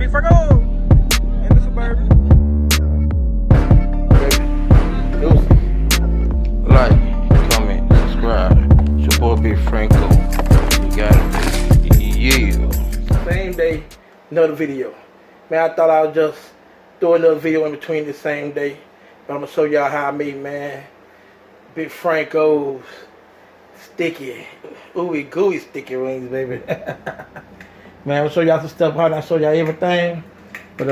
Big Franko in the Suburban. Like, comment, subscribe. It's your boy Big Franko. You got it. Yeah. Same day, another video. Man, I thought I would just throw another video in between the same day. But I'm gonna show y'all how I made, man, Big Franko's sticky, ooey gooey sticky wings, baby. Man, I'm gonna show y'all some stuff, how I show y'all everything. But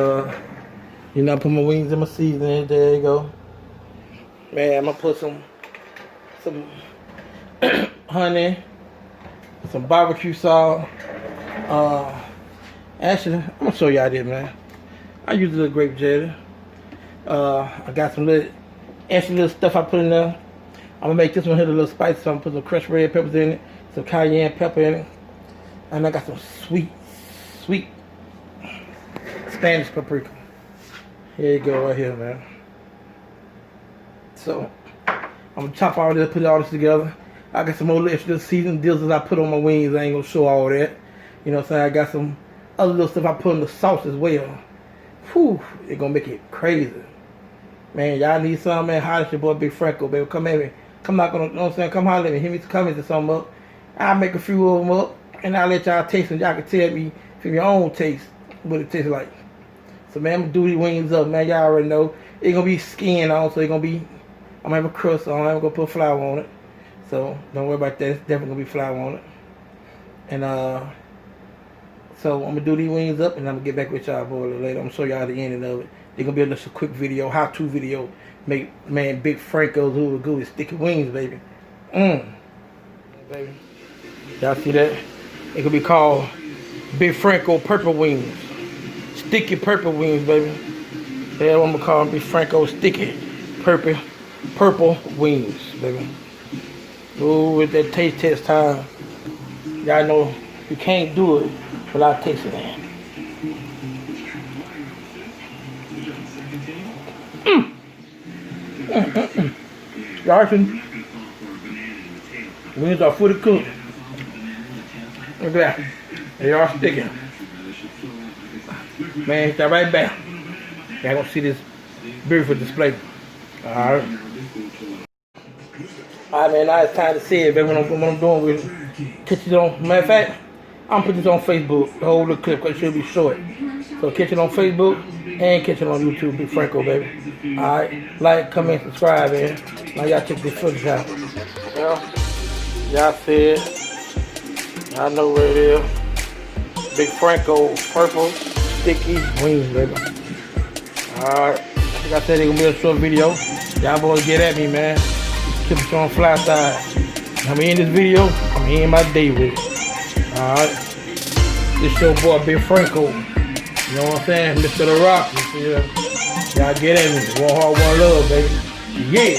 you know, I put my wings in my seasoning. There you go. Man, I'm gonna put some honey, some barbecue sauce. Actually, I'm gonna show y'all this, man. I use a little grape jelly. I got some little extra little stuff I put in there. I'm gonna make this one here a little spicy, so I'm gonna put some crushed red peppers in it, some cayenne pepper in it, and I got some sweet Spanish paprika. Here you go, right here, man. So I'm gonna chop all this, put all this together. I got some more extra seasoned deals that I put on my wings. I ain't gonna show all that. You know what I'm saying? I got some other little stuff I put in the sauce as well. Whew, it's gonna make it crazy. Man, y'all need some, man. Holler at your boy Big Franko, baby. Come at me. Come knock on, you know what I'm saying? Come holler at me. Hit me some comments or something up. I'll make a few of them up, and I'll let y'all taste them. Y'all can tell me from your own taste what it tastes like. So, man, I'm gonna do these wings up, man. Y'all already know. It's gonna be skin on, so it's gonna be, I'm gonna have a crust on. I'm gonna put flour on it. So, don't worry about that. It's definitely gonna be flour on it. And, so I'm gonna do these wings up, and I'm gonna get back with y'all boy a little later. I'm gonna show y'all the ending of it. It's gonna be just a quick video, how-to video. Make, man, Big Franko's ooey gooey sticky wings, baby. Baby. Y'all see that? It could be called Big Franko purple wings. Sticky purple wings, baby. That's what I'm gonna call them, Big Franko sticky purple wings, baby. Ooh, with that taste test time. Y'all know you can't do it without tasting it. Y'all see? Wings are fully cooked. Look at that. They are sticking. Man, hit that right back. Y'all gonna see this beautiful display. Alright. Alright, man, now it's time to see it, baby. What I'm doing with catch it on. Matter of fact, I'm putting this on Facebook. The whole little clip, because it should be short. So catch it on Facebook and catch it on YouTube, Big Franko, baby. Alright, like, comment, subscribe, man. Now y'all check this footage out. Well, y'all see it. Y'all know where it is. Big Franko purple sticky wings, baby. Alright, like I said, it's gonna be a short video. Y'all boys get at me, man. Keep it on fly side. I'm in this video. I'm in my day with it. Alright. This your boy Big Franko. You know what I'm saying? Mr. The Rock. Y'all get at me. One heart, one love, baby. Yeah.